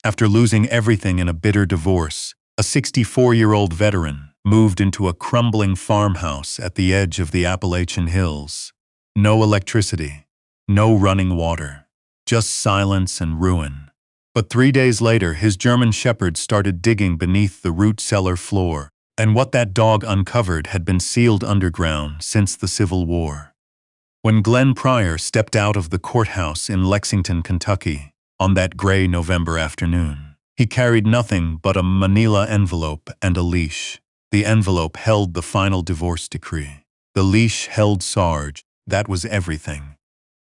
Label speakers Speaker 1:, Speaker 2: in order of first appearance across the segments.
Speaker 1: After losing everything in a bitter divorce, a 64-year-old veteran moved into a crumbling farmhouse at the edge of the Appalachian hills. No electricity, no running water, just silence and ruin. But 3 days later, his German shepherd started digging beneath the root cellar floor, and what that dog uncovered had been sealed underground since the Civil War. When Glenn Pryor stepped out of the courthouse in Lexington, Kentucky, on that gray November afternoon, he carried nothing but a manila envelope and a leash. The envelope held the final divorce decree. The leash held Sarge. That was everything.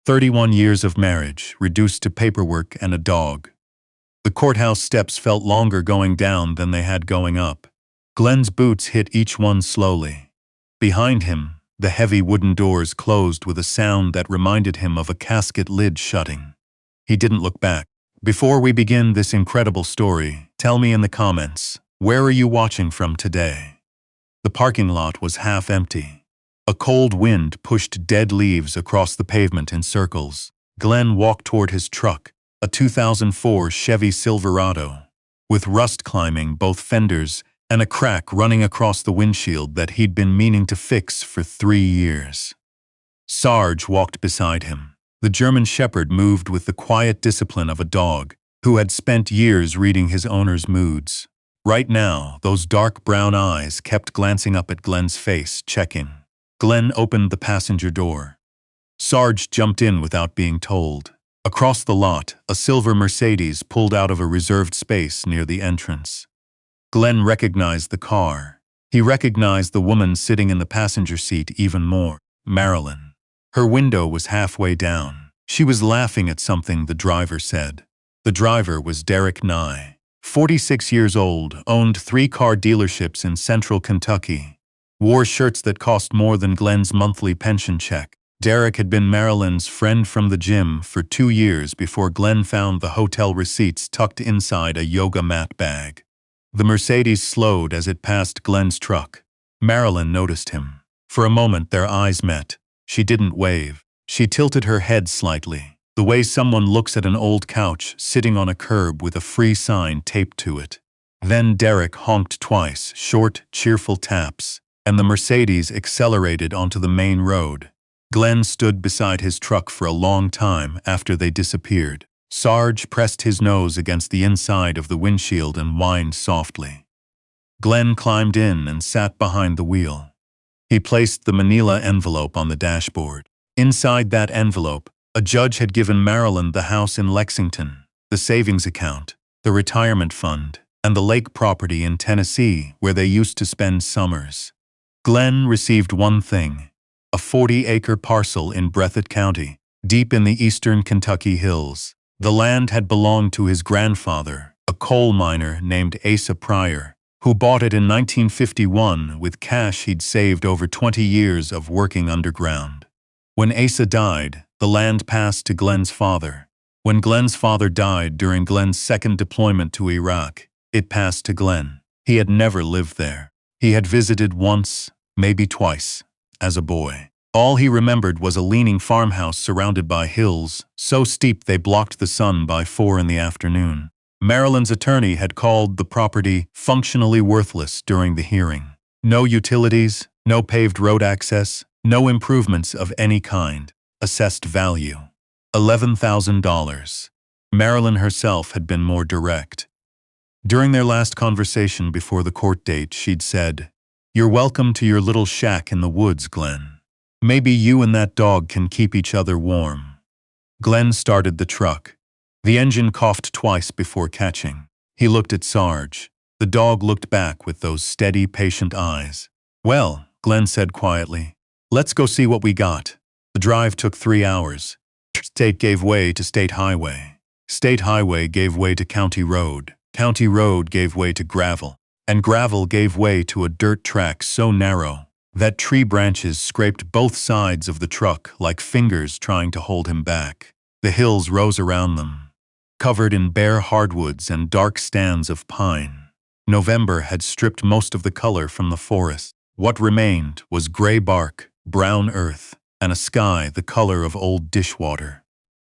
Speaker 1: 31 years of marriage, reduced to paperwork and a dog. The courthouse steps felt longer going down than they had going up. Glenn's boots hit each one slowly. Behind him, the heavy wooden doors closed with a sound that reminded him of a casket lid shutting. He didn't look back. Before we begin this incredible story, tell me in the comments, where are you watching from today? The parking lot was half empty. A cold wind pushed dead leaves across the pavement in circles. Glenn walked toward his truck, a 2004 Chevy Silverado, with rust climbing both fenders and a crack running across the windshield that he'd been meaning to fix for 3 years. Sarge walked beside him. The German shepherd moved with the quiet discipline of a dog who had spent years reading his owner's moods. Right now, those dark brown eyes kept glancing up at Glenn's face, checking. Glenn opened the passenger door. Sarge jumped in without being told. Across the lot, a silver Mercedes pulled out of a reserved space near the entrance. Glenn recognized the car. He recognized the woman sitting in the passenger seat even more, Marilyn. Her window was halfway down. She was laughing at something the driver said. The driver was Derek Nye. 46 years old, owned 3 car dealerships in central Kentucky. Wore shirts that cost more than Glenn's monthly pension check. Derek had been Marilyn's friend from the gym for 2 years before Glenn found the hotel receipts tucked inside a yoga mat bag. The Mercedes slowed as it passed Glenn's truck. Marilyn noticed him. For a moment their eyes met. She didn't wave. She tilted her head slightly, the way someone looks at an old couch sitting on a curb with a free sign taped to it. Then Derek honked twice, short, cheerful taps, and the Mercedes accelerated onto the main road. Glenn stood beside his truck for a long time after they disappeared. Sarge pressed his nose against the inside of the windshield and whined softly. Glenn climbed in and sat behind the wheel. He placed the manila envelope on the dashboard. Inside that envelope, a judge had given Marilyn the house in Lexington, the savings account, the retirement fund, and the lake property in Tennessee where they used to spend summers. Glenn received one thing, a 40-acre parcel in Breathitt County, deep in the eastern Kentucky hills. The land had belonged to his grandfather, a coal miner named Asa Pryor, who bought it in 1951 with cash he'd saved over 20 years of working underground. When Asa died, the land passed to Glenn's father. When Glenn's father died during Glenn's second deployment to Iraq, it passed to Glenn. He had never lived there. He had visited once, maybe twice, as a boy. All he remembered was a leaning farmhouse surrounded by hills, so steep they blocked the sun by 4 in the afternoon. Marilyn's attorney had called the property functionally worthless during the hearing. No utilities, no paved road access, no improvements of any kind. Assessed value, $11,000. Marilyn herself had been more direct. During their last conversation before the court date, she'd said, "You're welcome to your little shack in the woods, Glenn. Maybe you and that dog can keep each other warm." Glenn started the truck. The engine coughed twice before catching. He looked at Sarge. The dog looked back with those steady, patient eyes. "Well," Glenn said quietly, "let's go see what we got." The drive took 3 hours. State gave way to state highway. State highway gave way to county road. County road gave way to gravel. And gravel gave way to a dirt track so narrow that tree branches scraped both sides of the truck like fingers trying to hold him back. The hills rose around them, covered in bare hardwoods and dark stands of pine. November had stripped most of the color from the forest. What remained was gray bark, brown earth, and a sky the color of old dishwater.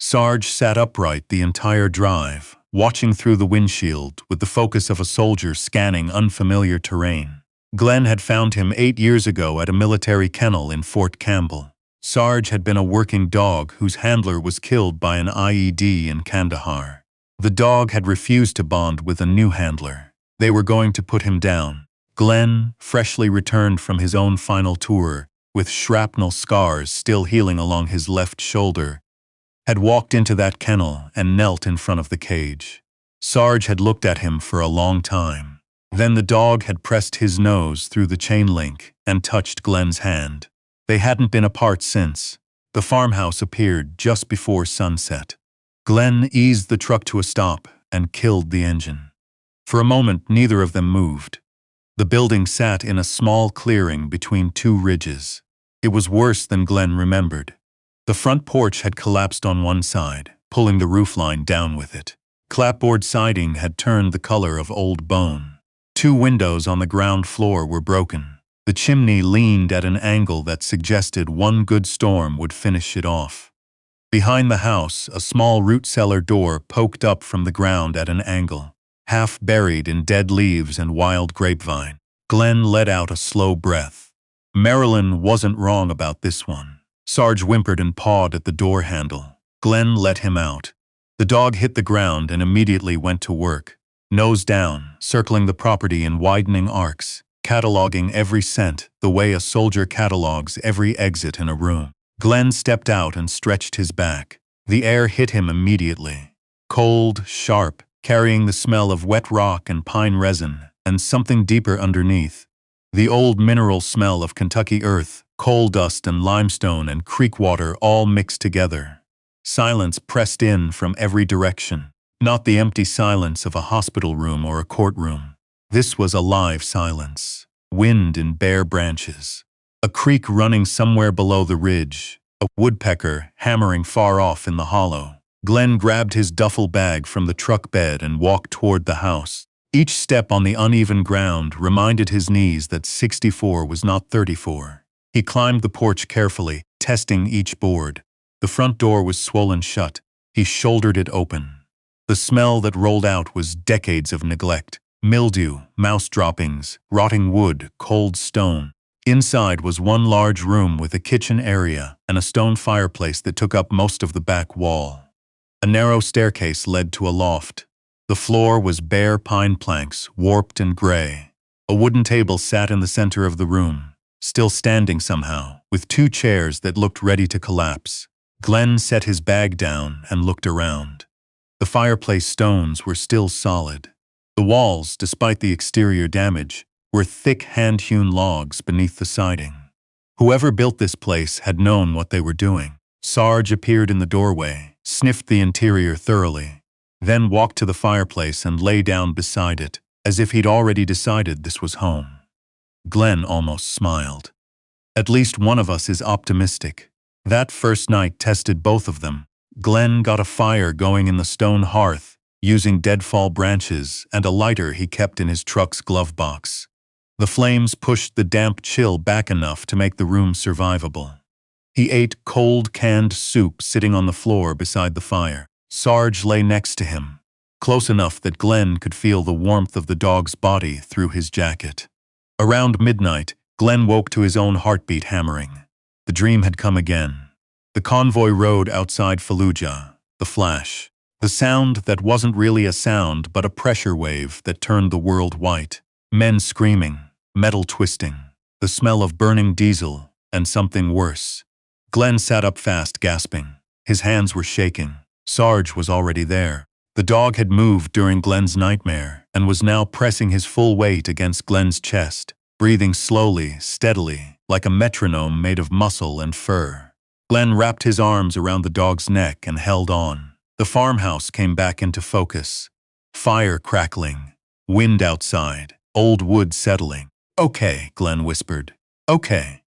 Speaker 1: Sarge sat upright the entire drive, watching through the windshield with the focus of a soldier scanning unfamiliar terrain. Glenn had found him 8 years ago at a military kennel in Fort Campbell. Sarge had been a working dog whose handler was killed by an IED in Kandahar. The dog had refused to bond with a new handler. They were going to put him down. Glenn, freshly returned from his own final tour, with shrapnel scars still healing along his left shoulder, had walked into that kennel and knelt in front of the cage. Sarge had looked at him for a long time. Then the dog had pressed his nose through the chain link and touched Glenn's hand. They hadn't been apart since. The farmhouse appeared just before sunset. Glenn eased the truck to a stop and killed the engine. For a moment, neither of them moved. The building sat in a small clearing between two ridges. It was worse than Glenn remembered. The front porch had collapsed on one side, pulling the roofline down with it. Clapboard siding had turned the color of old bone. 2 windows on the ground floor were broken. The chimney leaned at an angle that suggested one good storm would finish it off. Behind the house, a small root cellar door poked up from the ground at an angle, half buried in dead leaves and wild grapevine. Glenn let out a slow breath. Marilyn wasn't wrong about this one. Sarge whimpered and pawed at the door handle. Glenn let him out. The dog hit the ground and immediately went to work, nose down, circling the property in widening arcs, cataloging every scent the way a soldier catalogs every exit in a room. Glenn stepped out and stretched his back. The air hit him immediately. Cold, sharp, carrying the smell of wet rock and pine resin, and something deeper underneath. The old mineral smell of Kentucky earth, coal dust and limestone and creek water all mixed together. Silence pressed in from every direction. Not the empty silence of a hospital room or a courtroom. This was a live silence. Wind in bare branches. A creek running somewhere below the ridge. A woodpecker hammering far off in the hollow. Glenn grabbed his duffel bag from the truck bed and walked toward the house. Each step on the uneven ground reminded his knees that 64 was not 34. He climbed the porch carefully, testing each board. The front door was swollen shut. He shouldered it open. The smell that rolled out was decades of neglect. Mildew, mouse droppings, rotting wood, cold stone. Inside was one large room with a kitchen area and a stone fireplace that took up most of the back wall. A narrow staircase led to a loft. The floor was bare pine planks, warped and gray. A wooden table sat in the center of the room, still standing somehow, with 2 chairs that looked ready to collapse. Glenn set his bag down and looked around. The fireplace stones were still solid. The walls, despite the exterior damage, were thick hand-hewn logs beneath the siding. Whoever built this place had known what they were doing. Sarge appeared in the doorway, sniffed the interior thoroughly, then walked to the fireplace and lay down beside it, as if he'd already decided this was home. Glenn almost smiled. At least one of us is optimistic. That first night tested both of them. Glenn got a fire going in the stone hearth, using deadfall branches and a lighter he kept in his truck's glove box. The flames pushed the damp chill back enough to make the room survivable. He ate cold canned soup sitting on the floor beside the fire. Sarge lay next to him, close enough that Glenn could feel the warmth of the dog's body through his jacket. Around midnight, Glenn woke to his own heartbeat hammering. The dream had come again. The convoy rode outside Fallujah, the flash. The sound that wasn't really a sound but a pressure wave that turned the world white. Men screaming, metal twisting, the smell of burning diesel, and something worse. Glenn sat up fast, gasping. His hands were shaking. Sarge was already there. The dog had moved during Glenn's nightmare and was now pressing his full weight against Glenn's chest, breathing slowly, steadily, like a metronome made of muscle and fur. Glenn wrapped his arms around the dog's neck and held on. The farmhouse came back into focus. Fire crackling, wind outside, old wood settling. "Okay," Glenn whispered. "Okay."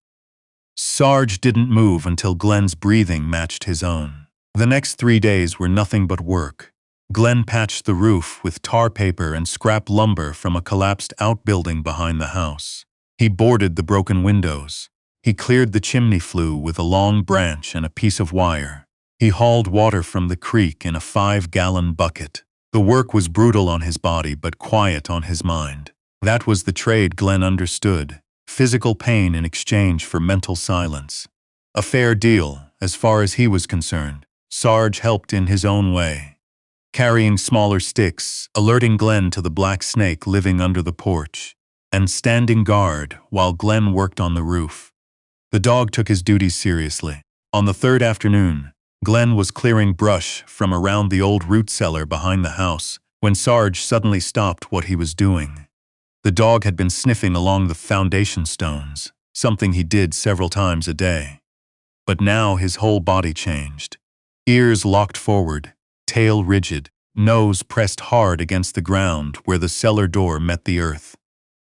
Speaker 1: Sarge didn't move until Glenn's breathing matched his own. The next 3 days were nothing but work. Glenn patched the roof with tar paper and scrap lumber from a collapsed outbuilding behind the house. He boarded the broken windows. He cleared the chimney flue with a long branch and a piece of wire. He hauled water from the creek in a 5-gallon bucket. The work was brutal on his body but quiet on his mind. That was the trade Glenn understood, physical pain in exchange for mental silence. A fair deal, as far as he was concerned. Sarge helped in his own way, carrying smaller sticks, alerting Glenn to the black snake living under the porch, and standing guard while Glenn worked on the roof. The dog took his duties seriously. On the third afternoon, Glenn was clearing brush from around the old root cellar behind the house when Sarge suddenly stopped what he was doing. The dog had been sniffing along the foundation stones, something he did several times a day. But now his whole body changed. Ears locked forward, tail rigid, nose pressed hard against the ground where the cellar door met the earth.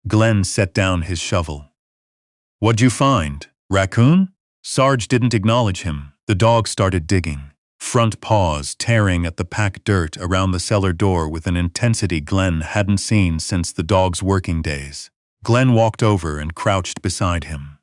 Speaker 1: Glenn set down his shovel. "What'd you find? Raccoon?" Sarge didn't acknowledge him. The dog started digging, front paws tearing at the packed dirt around the cellar door with an intensity Glenn hadn't seen since the dog's working days. Glenn walked over and crouched beside him.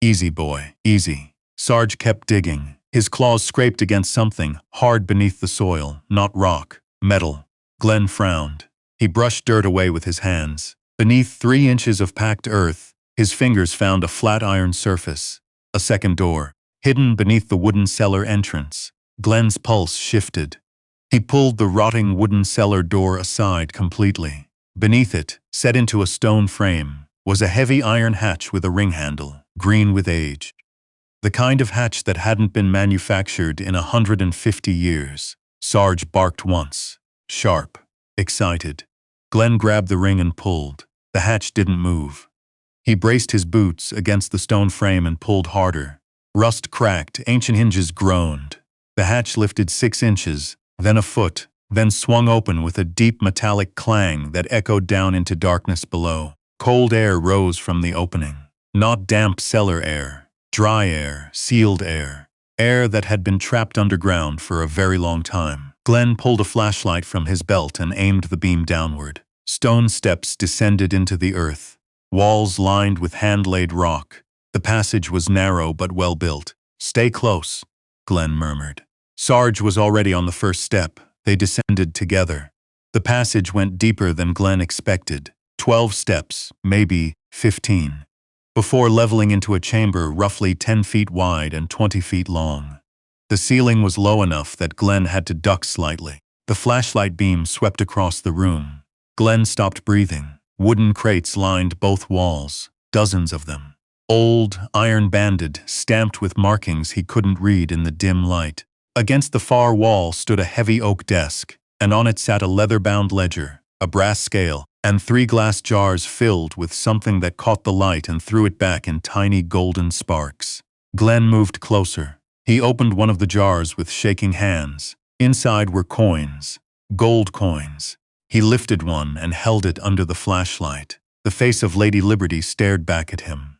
Speaker 1: "Easy, boy, easy." Sarge kept digging. His claws scraped against something hard beneath the soil, not rock, metal. Glenn frowned. He brushed dirt away with his hands. Beneath 3 inches of packed earth, his fingers found a flat iron surface. A second door, hidden beneath the wooden cellar entrance. Glenn's pulse shifted. He pulled the rotting wooden cellar door aside completely. Beneath it, set into a stone frame, was a heavy iron hatch with a ring handle, green with age. The kind of hatch that hadn't been manufactured in 150 years. Sarge barked once. Sharp. Excited. Glenn grabbed the ring and pulled. The hatch didn't move. He braced his boots against the stone frame and pulled harder. Rust cracked, ancient hinges groaned. The hatch lifted 6 inches, then a foot, then swung open with a deep metallic clang that echoed down into darkness below. Cold air rose from the opening. Not damp cellar air, dry air, sealed air. Air that had been trapped underground for a very long time. Glenn pulled a flashlight from his belt and aimed the beam downward. Stone steps descended into the earth. Walls lined with hand-laid rock. The passage was narrow but well-built. "Stay close," Glenn murmured. Sarge was already on the first step. They descended together. The passage went deeper than Glenn expected. 12 steps, maybe 15, before leveling into a chamber roughly 10 feet wide and 20 feet long. The ceiling was low enough that Glenn had to duck slightly. The flashlight beam swept across the room. Glenn stopped breathing. Wooden crates lined both walls, dozens of them. Old, iron-banded, stamped with markings he couldn't read in the dim light. Against the far wall stood a heavy oak desk, and on it sat a leather-bound ledger, a brass scale, and 3 glass jars filled with something that caught the light and threw it back in tiny golden sparks. Glenn moved closer. He opened one of the jars with shaking hands. Inside were coins, gold coins. He lifted one and held it under the flashlight. The face of Lady Liberty stared back at him.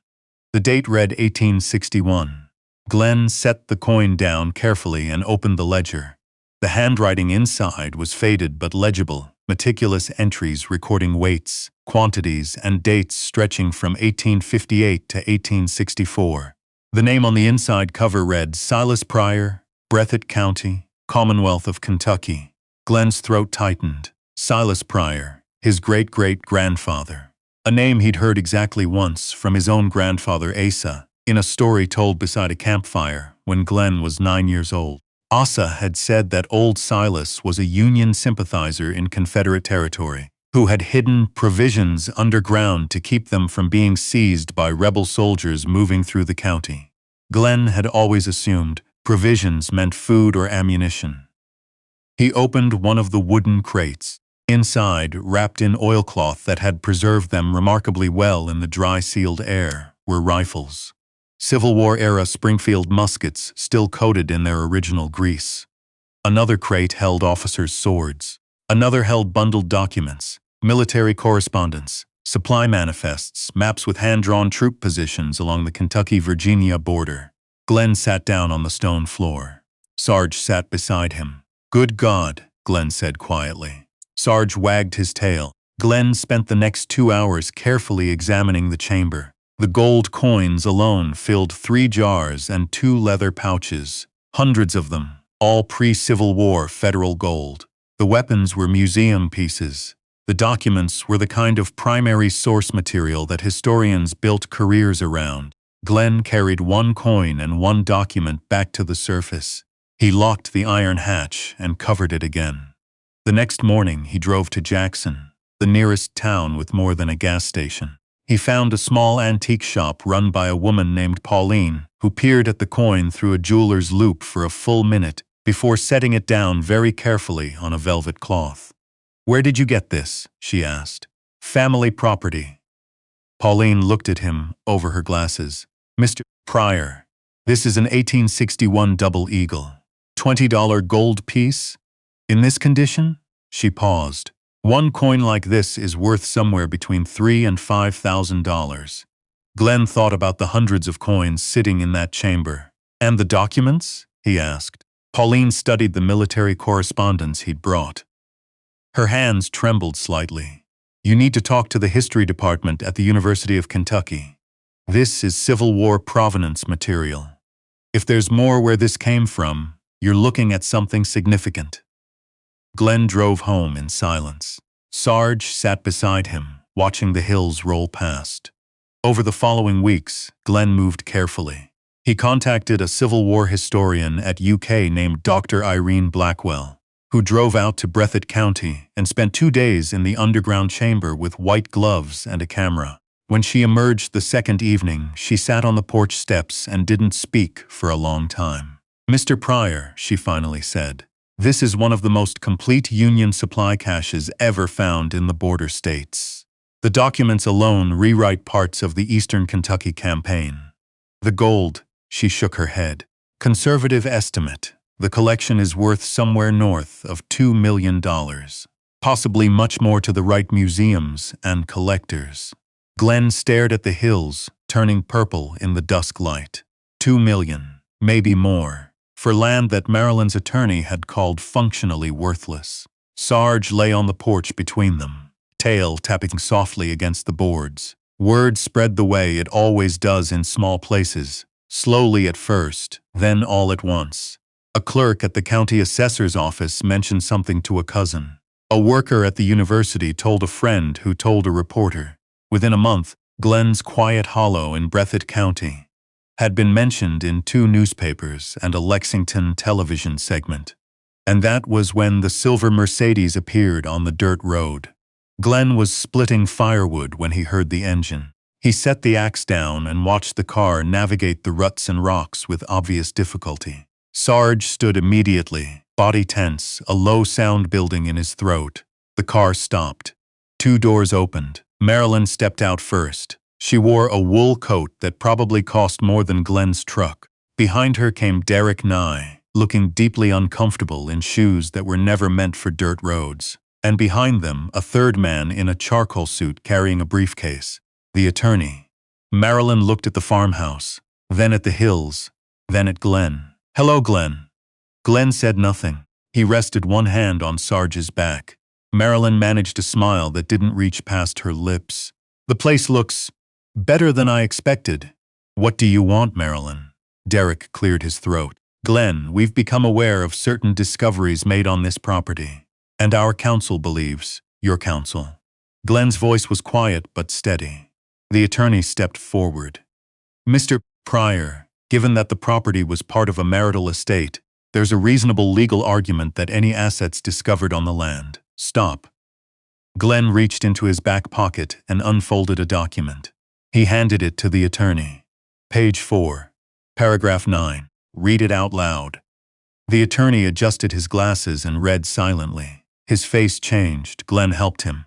Speaker 1: The date read 1861. Glenn set the coin down carefully and opened the ledger. The handwriting inside was faded but legible, meticulous entries recording weights, quantities, and dates stretching from 1858 to 1864. The name on the inside cover read Silas Pryor, Breathitt County, Commonwealth of Kentucky. Glenn's throat tightened. Silas Pryor, his great-great-grandfather. A name he'd heard exactly once from his own grandfather Asa, in a story told beside a campfire when Glenn was 9 years old. Asa had said that old Silas was a Union sympathizer in Confederate territory, who had hidden provisions underground to keep them from being seized by rebel soldiers moving through the county. Glenn had always assumed provisions meant food or ammunition. He opened one of the wooden crates. Inside, wrapped in oilcloth that had preserved them remarkably well in the dry sealed air, were rifles. Civil War-era Springfield muskets still coated in their original grease. Another crate held officers' swords. Another held bundled documents, military correspondence, supply manifests, maps with hand-drawn troop positions along the Kentucky-Virginia border. Glenn sat down on the stone floor. Sarge sat beside him. "Good God," Glenn said quietly. Sarge wagged his tail. Glenn spent the next 2 hours carefully examining the chamber. The gold coins alone filled 3 jars and 2 leather pouches, hundreds of them, all pre-Civil War federal gold. The weapons were museum pieces. The documents were the kind of primary source material that historians built careers around. Glenn carried one coin and one document back to the surface. He locked the iron hatch and covered it again. The next morning he drove to Jackson, the nearest town with more than a gas station. He found a small antique shop run by a woman named Pauline, who peered at the coin through a jeweler's loupe for a full minute before setting it down very carefully on a velvet cloth. "Where did you get this?" she asked. "Family property." Pauline looked at him over her glasses. "Mr. Pryor, this is an 1861 double eagle. $20 gold piece? In this condition?" She paused. "One coin like this is worth somewhere between $3,000 and $5,000. Glenn thought about the hundreds of coins sitting in that chamber. "And the documents?" he asked. Pauline studied the military correspondence he'd brought. Her hands trembled slightly. "You need to talk to the history department at the University of Kentucky. This is Civil War provenance material. If there's more where this came from, you're looking at something significant." Glenn drove home in silence. Sarge sat beside him, watching the hills roll past. Over the following weeks, Glenn moved carefully. He contacted a Civil War historian at UK named Dr. Irene Blackwell, who drove out to Breathitt County and spent 2 days in the underground chamber with white gloves and a camera. When she emerged the second evening, she sat on the porch steps and didn't speak for a long time. "Mr. Pryor," she finally said, "this is one of the most complete Union supply caches ever found in the border states. The documents alone rewrite parts of the Eastern Kentucky campaign. The gold," she shook her head. "Conservative estimate. The collection is worth somewhere north of $2 million. Possibly much more to the right museums and collectors." Glenn stared at the hills, turning purple in the dusk light. 2 million, maybe more, for land that Maryland's attorney had called functionally worthless. Sarge lay on the porch between them, tail tapping softly against the boards. Word spread the way it always does in small places, slowly at first, then all at once. A clerk at the county assessor's office mentioned something to a cousin. A worker at the university told a friend who told a reporter. Within a month, Glenn's quiet hollow in Breathitt County had been mentioned in 2 newspapers and a Lexington television segment. And that was when the silver Mercedes appeared on the dirt road. Glenn was splitting firewood when he heard the engine. He set the axe down and watched the car navigate the ruts and rocks with obvious difficulty. Sarge stood immediately, body tense, a low sound building in his throat. The car stopped. 2 doors opened. Marilyn stepped out first. She wore a wool coat that probably cost more than Glenn's truck. Behind her came Derek Nye, looking deeply uncomfortable in shoes that were never meant for dirt roads. And behind them, a third man in a charcoal suit carrying a briefcase. The attorney. Marilyn looked at the farmhouse, then at the hills, then at Glenn. "Hello, Glenn." Glenn said nothing. He rested one hand on Sarge's back. Marilyn managed a smile that didn't reach past her lips. "The place looks better than I expected." "What do you want, Marilyn?" Derek cleared his throat. "Glenn, we've become aware of certain discoveries made on this property. And our counsel believes, your counsel." Glenn's voice was quiet but steady. The attorney stepped forward. "Mr. Pryor, given that the property was part of a marital estate, there's a reasonable legal argument that any assets discovered on the land." "Stop." Glenn reached into his back pocket and unfolded a document. He handed it to the attorney. "Page 4. Paragraph 9. Read it out loud." The attorney adjusted his glasses and read silently. His face changed. Glenn helped him.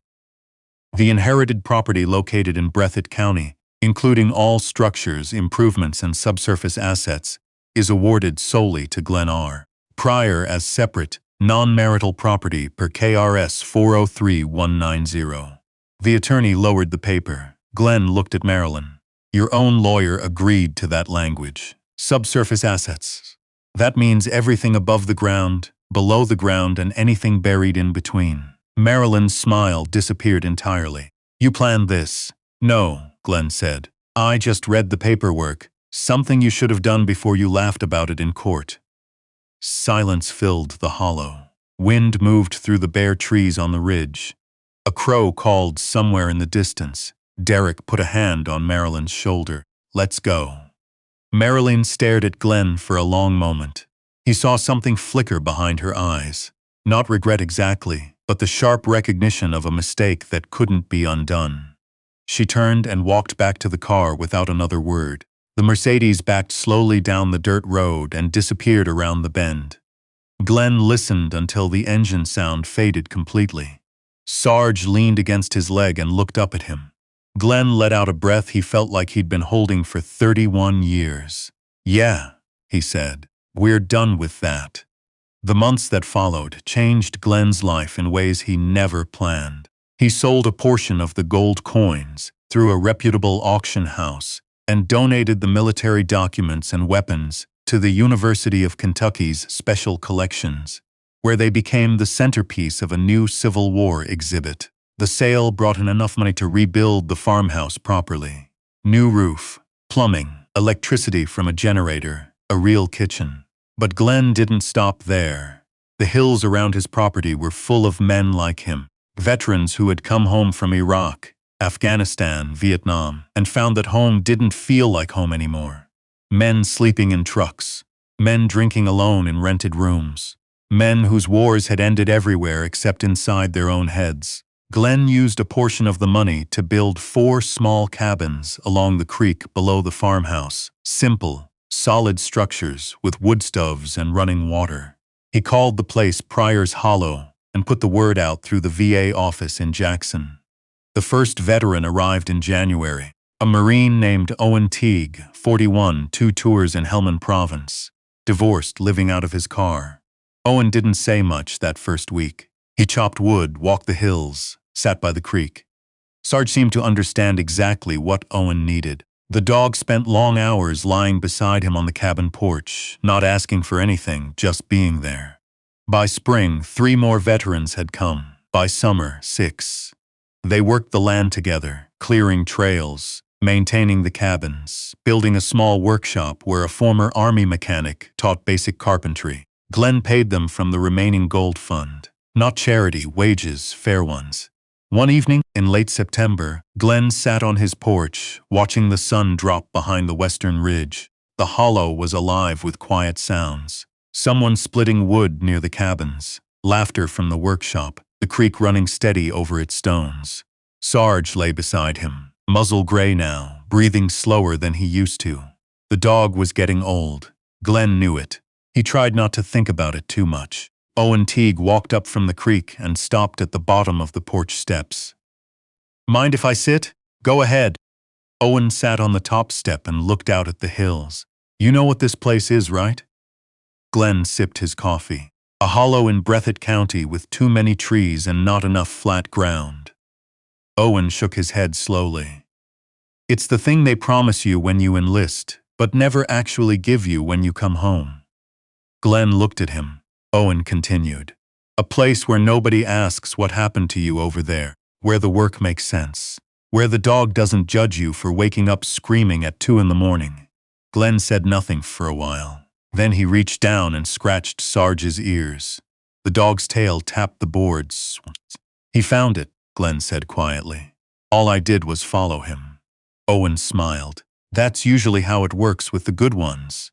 Speaker 1: "The inherited property located in Breathitt County, including all structures, improvements, and subsurface assets, is awarded solely to Glenn R. Pryor as separate, non-marital property per KRS 403190. The attorney lowered the paper. Glenn looked at Marilyn. "Your own lawyer agreed to that language. Subsurface assets. That means everything above the ground, below the ground, and anything buried in between." Marilyn's smile disappeared entirely. "You planned this?" "No," Glenn said. "I just read the paperwork, something you should have done before you laughed about it in court." Silence filled the hollow. Wind moved through the bare trees on the ridge. A crow called somewhere in the distance. Derek put a hand on Marilyn's shoulder. "Let's go." Marilyn stared at Glenn for a long moment. He saw something flicker behind her eyes. Not regret exactly, but the sharp recognition of a mistake that couldn't be undone. She turned and walked back to the car without another word. The Mercedes backed slowly down the dirt road and disappeared around the bend. Glenn listened until the engine sound faded completely. Sarge leaned against his leg and looked up at him. Glenn let out a breath he felt like he'd been holding for 31 years. "Yeah," he said, "we're done with that." The months that followed changed Glenn's life in ways he never planned. He sold a portion of the gold coins through a reputable auction house and donated the military documents and weapons to the University of Kentucky's Special Collections, where they became the centerpiece of a new Civil War exhibit. The sale brought in enough money to rebuild the farmhouse properly. New roof, plumbing, electricity from a generator, a real kitchen. But Glenn didn't stop there. The hills around his property were full of men like him, veterans who had come home from Iraq, Afghanistan, Vietnam, and found that home didn't feel like home anymore. Men sleeping in trucks, men drinking alone in rented rooms, men whose wars had ended everywhere except inside their own heads. Glenn used a portion of the money to build 4 small cabins along the creek below the farmhouse. Simple, solid structures with wood stoves and running water. He called the place Pryor's Hollow and put the word out through the VA office in Jackson. The first veteran arrived in January, a Marine named Owen Teague, 41, 2 tours in Helmand Province, divorced, living out of his car. Owen didn't say much that first week. He chopped wood, walked the hills, sat by the creek. Sarge seemed to understand exactly what Owen needed. The dog spent long hours lying beside him on the cabin porch, not asking for anything, just being there. By spring, 3 more veterans had come. By summer, 6. They worked the land together, clearing trails, maintaining the cabins, building a small workshop where a former Army mechanic taught basic carpentry. Glenn paid them from the remaining gold fund. Not charity, wages, fair ones. One evening, in late September, Glenn sat on his porch, watching the sun drop behind the western ridge. The hollow was alive with quiet sounds. Someone splitting wood near the cabins, laughter from the workshop, the creek running steady over its stones. Sarge lay beside him, muzzle gray now, breathing slower than he used to. The dog was getting old. Glenn knew it. He tried not to think about it too much. Owen Teague walked up from the creek and stopped at the bottom of the porch steps. "Mind if I sit?" "Go ahead." Owen sat on the top step and looked out at the hills. "You know what this place is, right?" Glenn sipped his coffee. A hollow in Breathitt County with too many trees and not enough flat ground. Owen shook his head slowly. "It's the thing they promise you when you enlist, but never actually give you when you come home." Glenn looked at him. Owen continued. "A place where nobody asks what happened to you over there, where the work makes sense, where the dog doesn't judge you for waking up screaming at 2 in the morning." Glenn said nothing for a while. Then he reached down and scratched Sarge's ears. The dog's tail tapped the boards. "He found it," Glenn said quietly. "All I did was follow him." Owen smiled. "That's usually how it works with the good ones."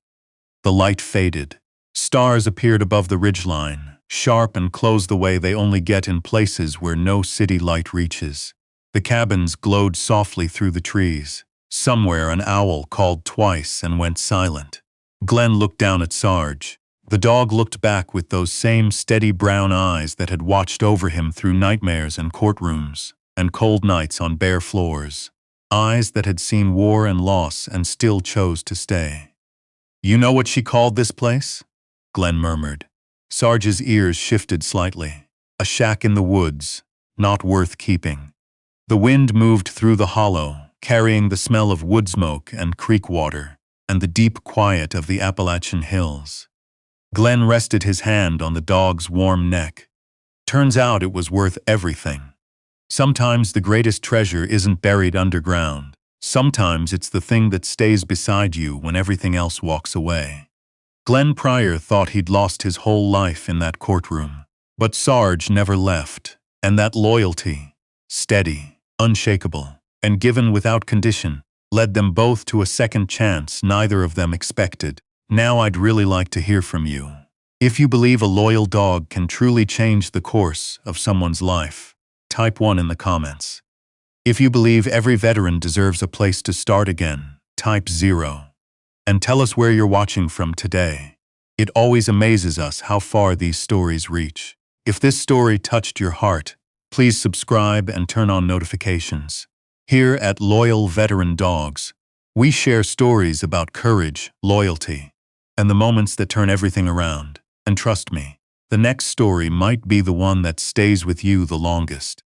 Speaker 1: The light faded. Stars appeared above the ridgeline, sharp and close the way they only get in places where no city light reaches. The cabins glowed softly through the trees. Somewhere an owl called twice and went silent. Glenn looked down at Sarge. The dog looked back with those same steady brown eyes that had watched over him through nightmares and courtrooms, and cold nights on bare floors. Eyes that had seen war and loss and still chose to stay. "You know what she called this place?" Glenn murmured. Sarge's ears shifted slightly. "A shack in the woods, not worth keeping." The wind moved through the hollow, carrying the smell of wood smoke and creek water, and the deep quiet of the Appalachian hills. Glenn rested his hand on the dog's warm neck. Turns out it was worth everything. Sometimes the greatest treasure isn't buried underground. Sometimes it's the thing that stays beside you when everything else walks away. Glenn Pryor thought he'd lost his whole life in that courtroom. But Sarge never left, and that loyalty, steady, unshakable, and given without condition, led them both to a second chance neither of them expected. Now I'd really like to hear from you. If you believe a loyal dog can truly change the course of someone's life, type 1 in the comments. If you believe every veteran deserves a place to start again, type 0. And tell us where you're watching from today. It always amazes us how far these stories reach. If this story touched your heart, please subscribe and turn on notifications. Here at Loyal Veteran Dogs, we share stories about courage, loyalty, and the moments that turn everything around. And trust me, the next story might be the one that stays with you the longest.